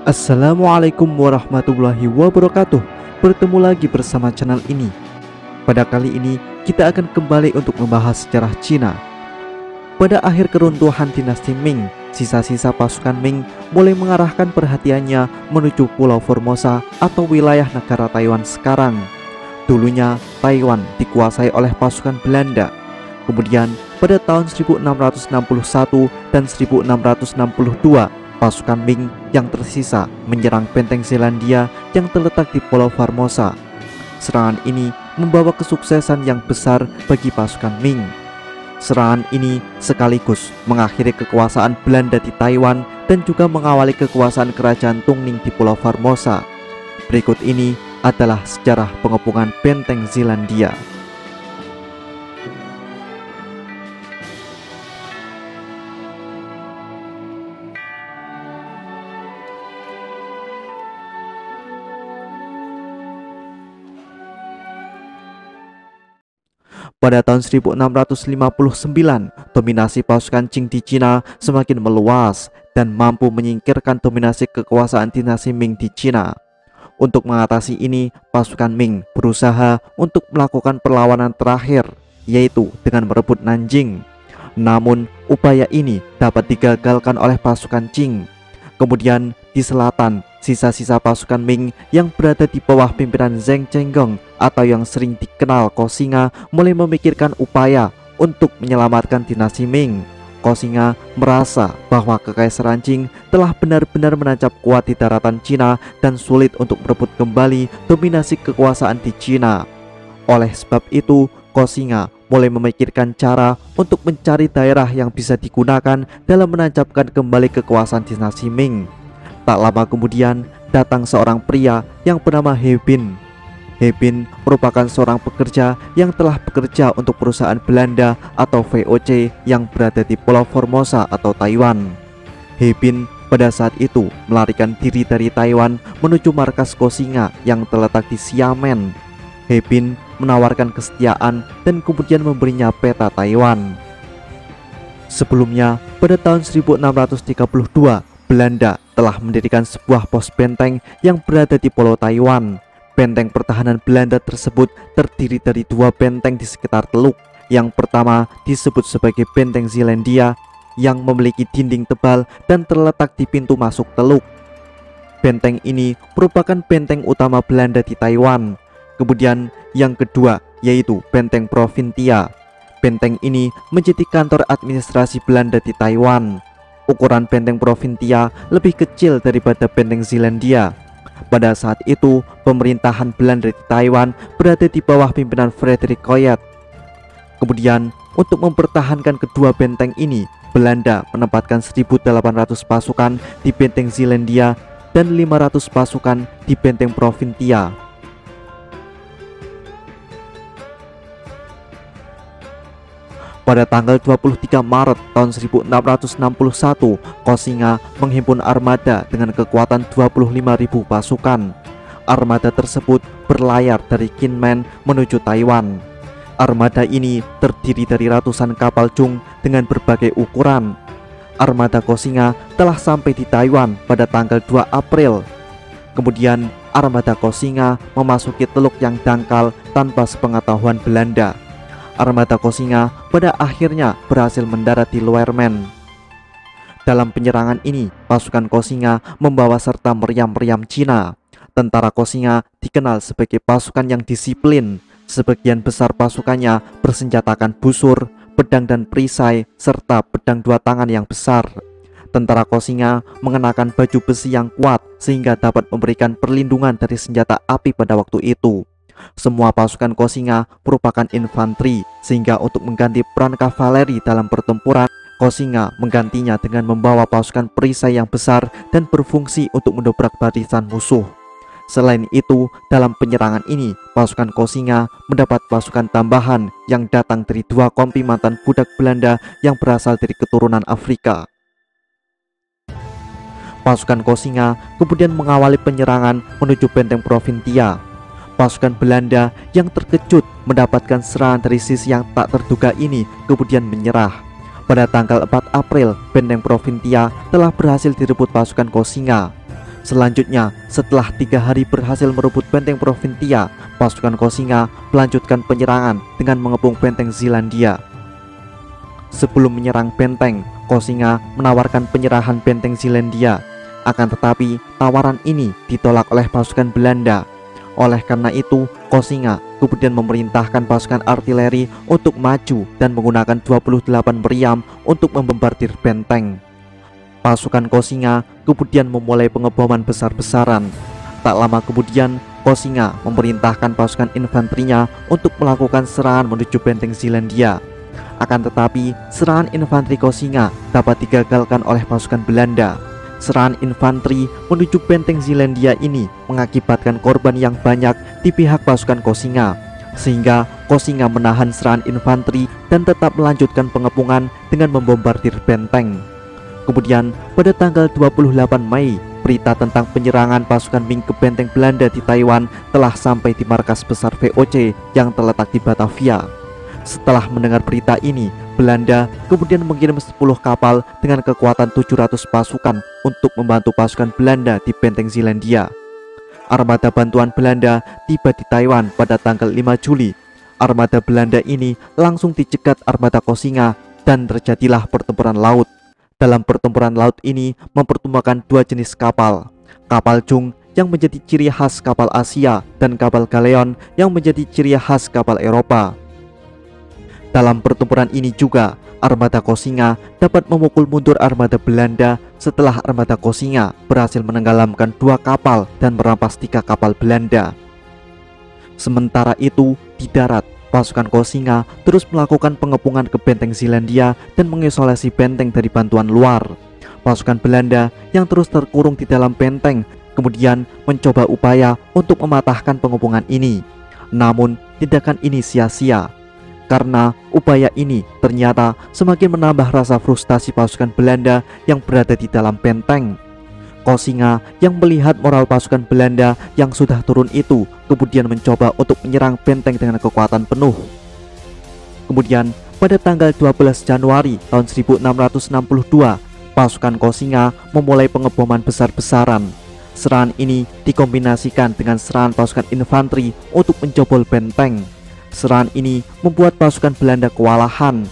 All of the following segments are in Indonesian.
Assalamualaikum warahmatullahi wabarakatuh. Bertemu lagi bersama channel ini. Pada kali ini kita akan kembali untuk membahas sejarah Cina. Pada akhir keruntuhan dinasti Ming, sisa-sisa pasukan Ming mulai mengarahkan perhatiannya menuju Pulau Formosa atau wilayah negara Taiwan sekarang. Dulunya Taiwan dikuasai oleh pasukan Belanda. Kemudian pada tahun 1661 dan 1662, pasukan Ming yang tersisa menyerang benteng Zelandia yang terletak di Pulau Formosa. Serangan ini membawa kesuksesan yang besar bagi pasukan Ming. Serangan ini sekaligus mengakhiri kekuasaan Belanda di Taiwan dan juga mengawali kekuasaan kerajaan Tungning di Pulau Formosa. Berikut ini adalah sejarah pengepungan benteng Zelandia. Pada tahun 1659, dominasi pasukan Qing di Cina semakin meluas dan mampu menyingkirkan dominasi kekuasaan dinasti Ming di Cina. Untuk mengatasi ini, pasukan Ming berusaha untuk melakukan perlawanan terakhir, yaitu dengan merebut Nanjing. Namun, upaya ini dapat digagalkan oleh pasukan Qing. Kemudian, di selatan, sisa-sisa pasukan Ming yang berada di bawah pimpinan Zheng Chenggong atau yang sering dikenal Koxinga mulai memikirkan upaya untuk menyelamatkan dinasti Ming. Koxinga merasa bahwa kekaisaran Qing telah benar-benar menancap kuat di daratan Cina dan sulit untuk merebut kembali dominasi kekuasaan di Cina. Oleh sebab itu, Koxinga mulai memikirkan cara untuk mencari daerah yang bisa digunakan dalam menancapkan kembali kekuasaan dinasti Ming. Tak lama kemudian datang seorang pria yang bernama He Bin. He Bin merupakan seorang pekerja yang telah bekerja untuk perusahaan Belanda atau VOC yang berada di Pulau Formosa atau Taiwan. He Bin pada saat itu melarikan diri dari Taiwan menuju markas Koxinga yang terletak di Xiamen. He Bin menawarkan kesetiaan dan kemudian memberinya peta Taiwan. Sebelumnya, pada tahun 1632, Belanda telah mendirikan sebuah pos benteng yang berada di Pulau Taiwan. Benteng pertahanan Belanda tersebut terdiri dari dua benteng di sekitar teluk. Yang pertama disebut sebagai Benteng Zelandia yang memiliki dinding tebal dan terletak di pintu masuk teluk. Benteng ini merupakan benteng utama Belanda di Taiwan. Kemudian yang kedua yaitu Benteng Provintia. Benteng ini menjadi kantor administrasi Belanda di Taiwan. Ukuran Benteng Provintia lebih kecil daripada Benteng Zelandia. Pada saat itu, pemerintahan Belanda di Taiwan berada di bawah pimpinan Frederick Coyet. Kemudian, untuk mempertahankan kedua benteng ini, Belanda menempatkan 1.800 pasukan di Benteng Zelandia dan 500 pasukan di Benteng Provintia. Pada tanggal 23 Maret tahun 1661, Koxinga menghimpun armada dengan kekuatan 25.000 pasukan. Armada tersebut berlayar dari Kinmen menuju Taiwan. Armada ini terdiri dari ratusan kapal Chung dengan berbagai ukuran. Armada Koxinga telah sampai di Taiwan pada tanggal 2 April. Kemudian armada Koxinga memasuki teluk yang dangkal tanpa sepengetahuan Belanda. Armada Koxinga pada akhirnya berhasil mendarat di Luermen. Dalam penyerangan ini, pasukan Koxinga membawa serta meriam-meriam Cina. Tentara Koxinga dikenal sebagai pasukan yang disiplin. Sebagian besar pasukannya bersenjatakan busur, pedang dan perisai, serta pedang dua tangan yang besar. Tentara Koxinga mengenakan baju besi yang kuat sehingga dapat memberikan perlindungan dari senjata api pada waktu itu. Semua pasukan Koxinga merupakan infanteri, sehingga untuk mengganti peran kavaleri dalam pertempuran, Koxinga menggantinya dengan membawa pasukan perisai yang besar dan berfungsi untuk mendobrak barisan musuh. Selain itu, dalam penyerangan ini, pasukan Koxinga mendapat pasukan tambahan yang datang dari dua kompi mantan budak Belanda yang berasal dari keturunan Afrika. Pasukan Koxinga kemudian mengawali penyerangan menuju Benteng Provintia. Pasukan Belanda yang terkejut mendapatkan serangan dari sisi yang tak terduga ini kemudian menyerah. Pada tanggal 4 April, Benteng Provintia telah berhasil direbut pasukan Koxinga. Selanjutnya, setelah 3 hari berhasil merebut benteng Provintia, pasukan Kosinga melanjutkan penyerangan dengan mengepung benteng Zealandia. Sebelum menyerang benteng, Kosinga menawarkan penyerahan benteng Zealandia. Akan tetapi, tawaran ini ditolak oleh pasukan Belanda. Oleh karena itu, Kosinga kemudian memerintahkan pasukan artileri untuk maju dan menggunakan 28 meriam untuk membombardir benteng. Pasukan Kosinga kemudian memulai pengeboman besar-besaran. Tak lama kemudian, Kosinga memerintahkan pasukan infanterinya untuk melakukan serangan menuju benteng Zealandia. Akan tetapi, serangan infanteri Kosinga dapat digagalkan oleh pasukan Belanda. Serangan infanteri menuju benteng Zealandia ini mengakibatkan korban yang banyak di pihak pasukan Kosinga, sehingga Kosinga menahan serangan infanteri dan tetap melanjutkan pengepungan dengan membombardir benteng. Kemudian pada tanggal 28 Mei, berita tentang penyerangan pasukan Ming ke benteng Belanda di Taiwan telah sampai di markas besar VOC yang terletak di Batavia. Setelah mendengar berita ini, Belanda kemudian mengirim 10 kapal dengan kekuatan 700 pasukan untuk membantu pasukan Belanda di benteng Zealandia. Armada bantuan Belanda tiba di Taiwan pada tanggal 5 Juli. Armada Belanda ini langsung dicegat armada Kosinga dan terjadilah pertempuran laut. Dalam pertempuran laut ini mempertemukan 2 jenis kapal, kapal Jung yang menjadi ciri khas kapal Asia dan kapal Galeon yang menjadi ciri khas kapal Eropa. Dalam pertempuran ini juga, armada Kosinga dapat memukul mundur armada Belanda setelah armada Kosinga berhasil menenggelamkan 2 kapal dan merampas 3 kapal Belanda. Sementara itu, di darat, pasukan Kosinga terus melakukan pengepungan ke benteng Zealandia dan mengisolasi benteng dari bantuan luar. Pasukan Belanda yang terus terkurung di dalam benteng kemudian mencoba upaya untuk mematahkan pengepungan ini. Namun, tindakan ini sia-sia, karena upaya ini ternyata semakin menambah rasa frustasi pasukan Belanda yang berada di dalam benteng. Kosinga yang melihat moral pasukan Belanda yang sudah turun itu kemudian mencoba untuk menyerang benteng dengan kekuatan penuh. Kemudian pada tanggal 12 Januari tahun 1662, pasukan Kosinga memulai pengeboman besar-besaran. Serangan ini dikombinasikan dengan serangan pasukan infanteri untuk menjobol benteng. Serangan ini membuat pasukan Belanda kewalahan.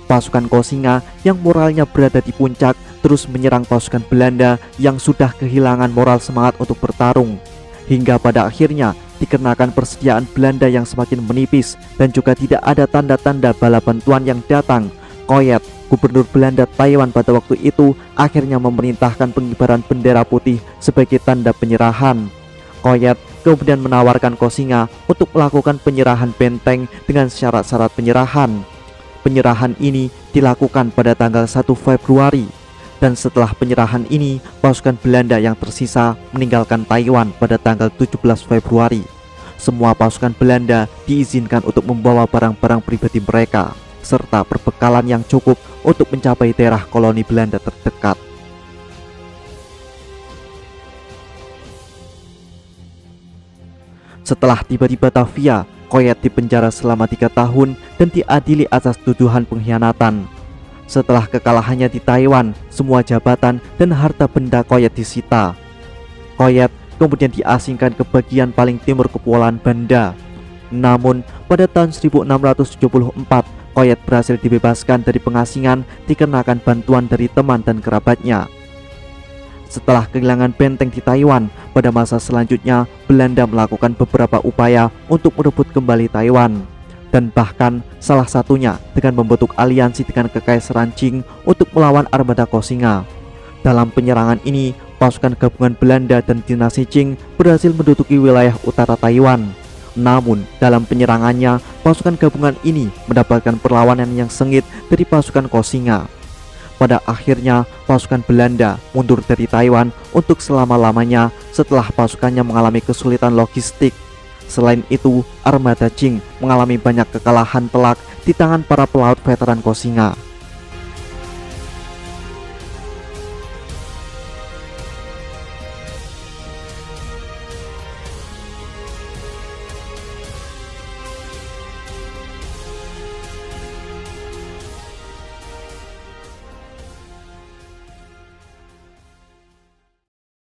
Pasukan Kosinga yang moralnya berada di puncak terus menyerang pasukan Belanda yang sudah kehilangan moral semangat untuk bertarung, hingga pada akhirnya dikarenakan persediaan Belanda yang semakin menipis dan juga tidak ada tanda-tanda bala bantuan yang datang, Coyet, gubernur Belanda Taiwan pada waktu itu, akhirnya memerintahkan pengibaran bendera putih sebagai tanda penyerahan. Coyet kemudian menawarkan Kosinga untuk melakukan penyerahan benteng dengan syarat-syarat penyerahan. Penyerahan ini dilakukan pada tanggal 1 Februari, dan setelah penyerahan ini, pasukan Belanda yang tersisa meninggalkan Taiwan pada tanggal 17 Februari. Semua pasukan Belanda diizinkan untuk membawa barang-barang pribadi mereka, serta perbekalan yang cukup untuk mencapai daerah koloni Belanda terdekat. Setelah tiba di Batavia, Coyet dipenjara selama 3 tahun dan diadili atas tuduhan pengkhianatan. Setelah kekalahannya di Taiwan, semua jabatan dan harta benda Coyet disita. Coyet kemudian diasingkan ke bagian paling timur Kepulauan Banda. Namun, pada tahun 1674, Coyet berhasil dibebaskan dari pengasingan dikarenakan bantuan dari teman dan kerabatnya. Setelah kehilangan benteng di Taiwan, pada masa selanjutnya Belanda melakukan beberapa upaya untuk merebut kembali Taiwan, dan bahkan salah satunya dengan membentuk aliansi dengan Kekaisaran Qing untuk melawan armada Kosinga. Dalam penyerangan ini, pasukan gabungan Belanda dan dinasti Qing berhasil menduduki wilayah utara Taiwan. Namun, dalam penyerangannya, pasukan gabungan ini mendapatkan perlawanan yang sengit dari pasukan Kosinga. Pada akhirnya, pasukan Belanda mundur dari Taiwan untuk selama-lamanya setelah pasukannya mengalami kesulitan logistik. Selain itu, armada Qing mengalami banyak kekalahan telak di tangan para pelaut veteran Kosinga.